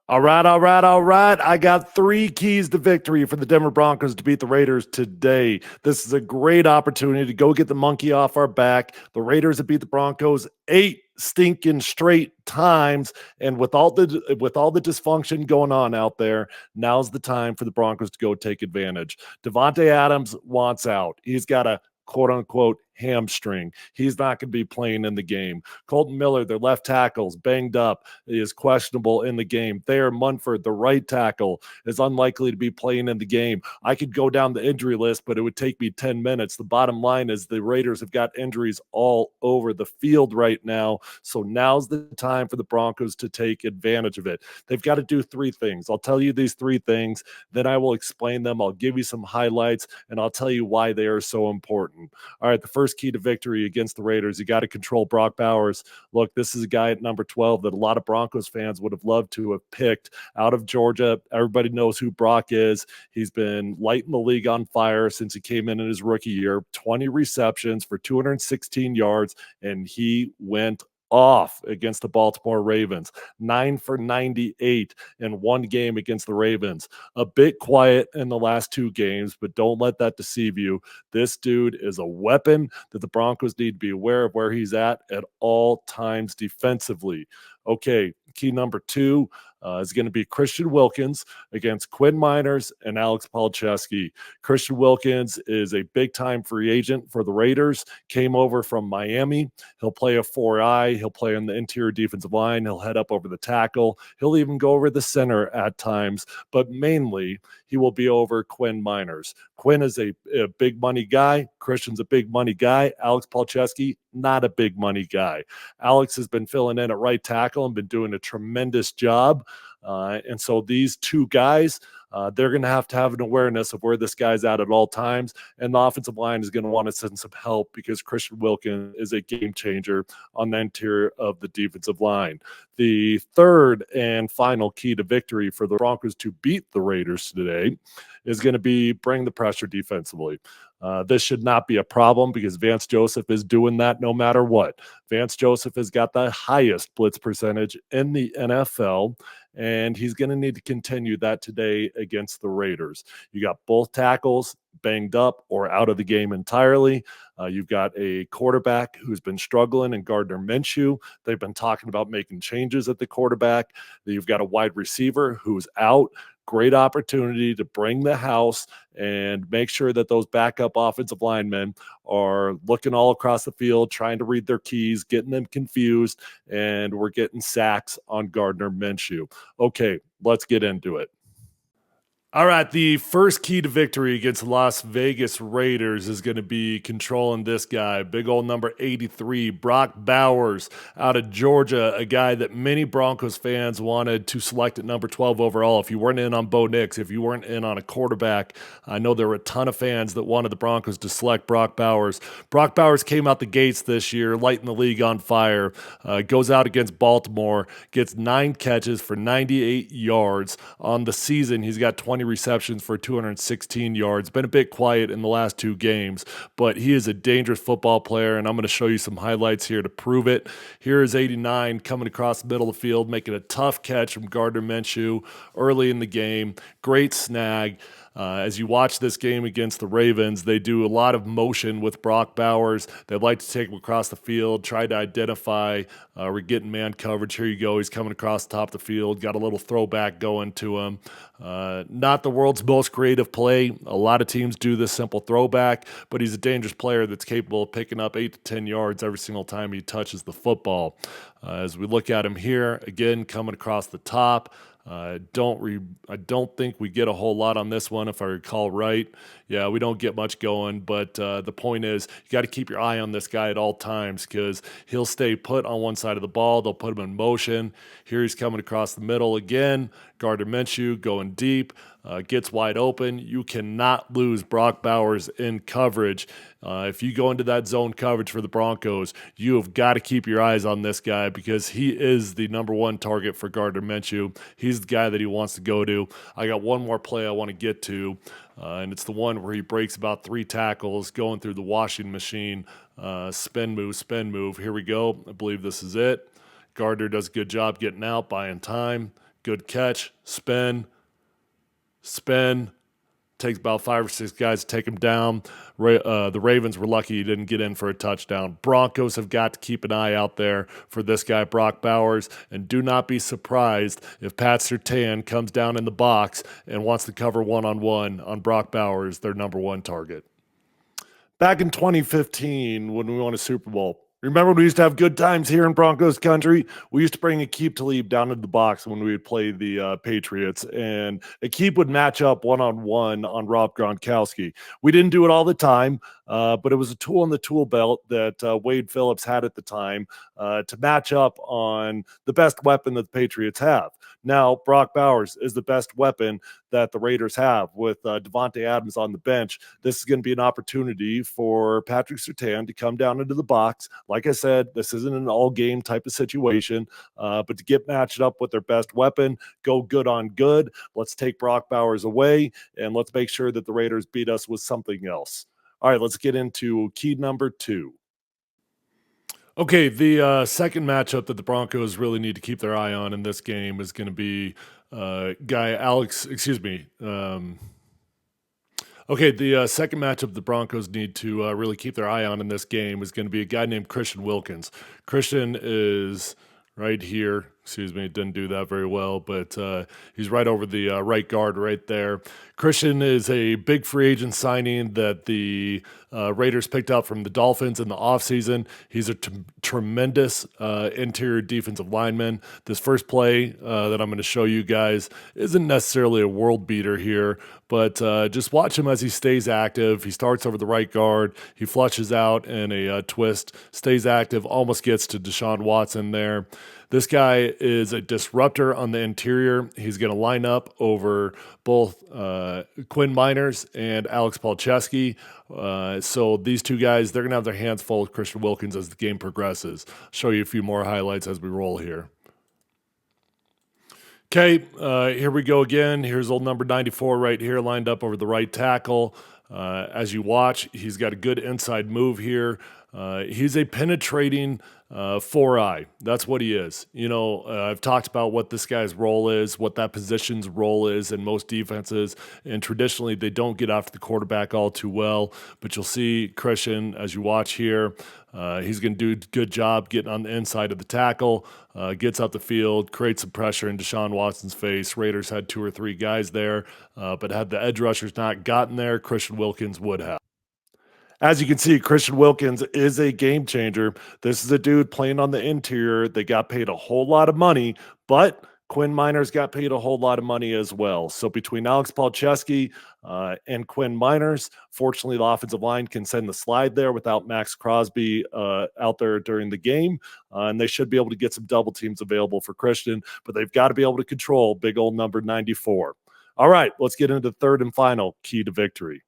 All right, all right, all right. I got three keys to victory for the Denver Broncos to beat the Raiders today. This is a great opportunity to go get the monkey off our back. The Raiders have beat the Broncos 8 stinking straight times, and with all the dysfunction going on out there, now's the time for the Broncos to go take advantage. Devontae Adams wants out. He's got a quote unquote hamstring. He's not going to be playing in the game. Colton Miller, their left tackle's banged up, is questionable in the game. Thayer Munford, the right tackle, is unlikely to be playing in the game. I could go down the injury list, but it would take me 10 minutes. The bottom line is the Raiders have got injuries all over the field right now. So now's the time for the Broncos to take advantage of it. They've got to do three things. I'll tell you these three things, then I will explain them. I'll give you some highlights, and I'll tell you why they are so important. All right, the first key to victory against the Raiders, you got to control Brock Bowers. Look, this is a guy at number 12 that a lot of Broncos fans would have loved to have picked out of Georgia. Everybody knows who Brock is. He's been lighting the league on fire since he came in his rookie year. 20 receptions for 216 yards, and he went off against the Baltimore Ravens. 9 for 98 in one game against the Ravens. A bit quiet in the last two games, but don't let that deceive you. This dude is a weapon that the Broncos need to be aware of where he's at all times defensively. Okay, key number two is going to be Christian Wilkins against Quinn Meinerz and Alex Palcewski. Christian Wilkins is a big-time free agent for the Raiders, came over from Miami. He'll play a 4-eye. He'll play on the interior defensive line. He'll head up over the tackle. He'll even go over the center at times, but mainly he will be over Quinn Meinerz. Quinn is a big money guy. Christian's a big money guy. Alex Palcewski, not a big money guy. Alex has been filling in at right tackle and been doing a tremendous job. And so these two guys, they're going to have an awareness of where this guy's at all times. And the offensive line is going to want to send some help because Christian Wilkins is a game changer on the interior of the defensive line. The third and final key to victory for the Broncos to beat the Raiders today is going to be bring the pressure defensively. This should not be a problem because Vance Joseph is doing that no matter what. Vance Joseph has got the highest blitz percentage in the NFL, and he's going to need to continue that today against the Raiders. You got both tackles banged up or out of the game entirely. You've got a quarterback who's been struggling in Gardner Minshew. They've been talking about making changes at the quarterback. You've got a wide receiver who's out. Great opportunity to bring the house and make sure that those backup offensive linemen are looking all across the field, trying to read their keys, getting them confused, and we're getting sacks on Gardner Minshew. Okay, let's get into it. All right, the first key to victory against the Las Vegas Raiders is going to be controlling this guy, big old number 83, Brock Bowers out of Georgia, a guy that many Broncos fans wanted to select at number 12 overall. If you weren't in on Bo Nix, if you weren't in on a quarterback, I know there were a ton of fans that wanted the Broncos to select Brock Bowers. Brock Bowers came out the gates this year, lighting the league on fire, goes out against Baltimore, gets 9 catches for 98 yards. On the season, he's got 20 receptions for 216 yards. Been a bit quiet in the last 2 games, but he is a dangerous football player, and I'm going to show you some highlights here to prove it. Here is 89 coming across the middle of the field, making a tough catch from Gardner Minshew early in the game. Great snag. As you watch this game against the Ravens, they do a lot of motion with Brock Bowers. They like to take him across the field, try to identify. We're getting man coverage. Here you go. He's coming across the top of the field. Got a little throwback going to him. Not the world's most creative play. A lot of teams do this simple throwback, but he's a dangerous player that's capable of picking up 8 to 10 yards every single time he touches the football. As we look at him here, again, coming across the top. I don't think we get a whole lot on this one, if I recall right. Yeah, we don't get much going, but the point is you got to keep your eye on this guy at all times because he'll stay put on one side of the ball. They'll put him in motion. Here he's coming across the middle again. Gardner Minshew going deep, gets wide open. You cannot lose Brock Bowers in coverage. If you go into that zone coverage for the Broncos, you have got to keep your eyes on this guy because he is the number 1 target for Gardner Minshew. He's the guy that he wants to go to. I got one more play I want to get to, and it's the one where he breaks about 3 tackles going through the washing machine. Spin move, spin move. Here we go. I believe this is it. Gardner does a good job getting out, buying time. Good catch. Spin. Takes about 5 or 6 guys to take him down. The Ravens were lucky he didn't get in for a touchdown. Broncos have got to keep an eye out there for this guy, Brock Bowers, and do not be surprised if Pat Surtain comes down in the box and wants to cover one-on-one on Brock Bowers, their number one target. Back in 2015, when we won a Super Bowl, remember when we used to have good times here in Broncos country? We used to bring Aqib Talib down into the box when we would play the Patriots, and Aqib would match up one-on-one on Rob Gronkowski. We didn't do it all the time, but it was a tool in the tool belt that Wade Phillips had at the time to match up on the best weapon that the Patriots have. Now, Brock Bowers is the best weapon that the Raiders have with Davante Adams on the bench. This is going to be an opportunity for Patrick Surtain to come down into the box. Like I said, this isn't an all-game type of situation, but to get matched up with their best weapon, go good on good. Let's take Brock Bowers away, and let's make sure that the Raiders beat us with something else. All right, let's get into key number 2. Okay, the second matchup that the Broncos really need to keep their eye on in this game is going to be the second matchup the Broncos need to really keep their eye on in this game is going to be a guy named Christian Wilkins. Christian is right here. Didn't do that very well, but he's right over the right guard right there. Christian is a big free agent signing that the Raiders picked up from the Dolphins in the offseason. He's a tremendous interior defensive lineman. This first play that I'm going to show you guys isn't necessarily a world beater here, but just watch him as he stays active. He starts over the right guard. He flushes out in a twist, stays active, almost gets to Deshaun Watson there. This guy is a disruptor on the interior. He's going to line up over both Quinn Meinerz and Alex Palcewski. So these two guys, they're going to have their hands full with Christian Wilkins as the game progresses. I'll show you a few more highlights as we roll here. Okay, here we go again. Here's old number 94 right here, lined up over the right tackle. As you watch, he's got a good inside move here. He's a penetrating 4-eye. That's what he is. I've talked about what this guy's role is, what that position's role is in most defenses, and traditionally they don't get after the quarterback all too well, but you'll see Christian, as you watch here, he's going to do a good job getting on the inside of the tackle, gets up the field, creates some pressure in Deshaun Watson's face. Raiders had 2 or 3 guys there, but had the edge rushers not gotten there, Christian Wilkins would have. As you can see, Christian Wilkins is a game changer. This is a dude playing on the interior. They got paid a whole lot of money, but Quinn Meinerz got paid a whole lot of money as well. So between Alex Palcewski and Quinn Meinerz, fortunately, the offensive line can send the slide there without Max Crosby out there during the game. And they should be able to get some double teams available for Christian, but they've got to be able to control big old number 94. All right, let's get into the third and final key to victory.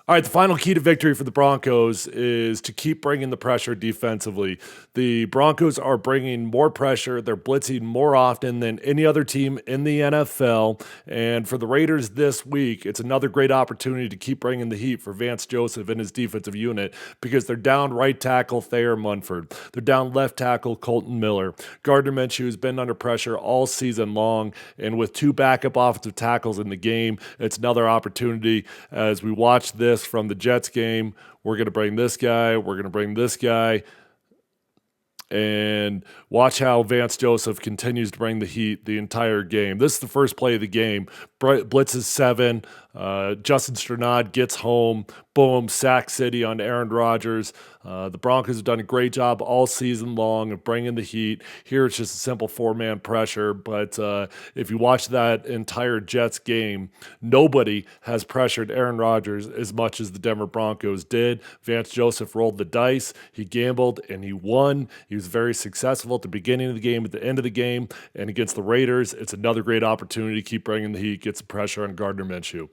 All right, the final key to victory for the Broncos is to keep bringing the pressure defensively. The Broncos are bringing more pressure. They're blitzing more often than any other team in the NFL. And for the Raiders this week, it's another great opportunity to keep bringing the heat for Vance Joseph and his defensive unit because they're down right tackle Thayer Munford. They're down left tackle Colton Miller. Gardner Minshew has been under pressure all season long, and with 2 backup offensive tackles in the game, it's another opportunity as we watch this from the Jets game. We're going to bring this guy. We're going to bring this guy. And watch how Vance Joseph continues to bring the heat the entire game. This is the first play of the game. Blitzes 7. Justin Strnad gets home. Boom, sack city on Aaron Rodgers. The Broncos have done a great job all season long of bringing the heat. Here it's just a simple 4-man pressure, but if you watch that entire Jets game, nobody has pressured Aaron Rodgers as much as the Denver Broncos did. Vance Joseph rolled the dice. He gambled, and he won. He was very successful at the beginning of the game, at the end of the game, and against the Raiders, it's another great opportunity to keep bringing the heat, get some pressure on Gardner Minshew.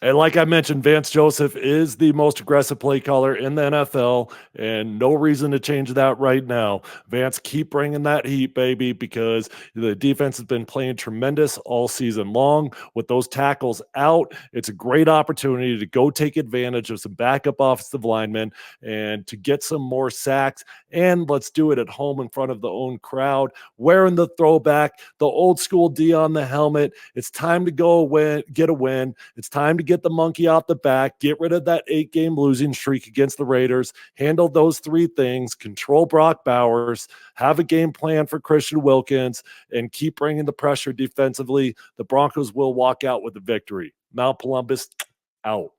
And like I mentioned, Vance Joseph is the most aggressive play caller in the NFL, and no reason to change that right now. Vance, keep bringing that heat, baby, because the defense has been playing tremendous all season long. With those tackles out, it's a great opportunity to go take advantage of some backup offensive linemen and to get some more sacks. And let's do it at home in front of the own crowd, wearing the throwback, the old school D on the helmet. It's time to go win, get a win. It's time to get the monkey off the back, get rid of that 8-game losing streak against the Raiders, handle those three things, control Brock Bowers, have a game plan for Christian Wilkins, and keep bringing the pressure defensively. The Broncos will walk out with the victory. Mount Columbus out.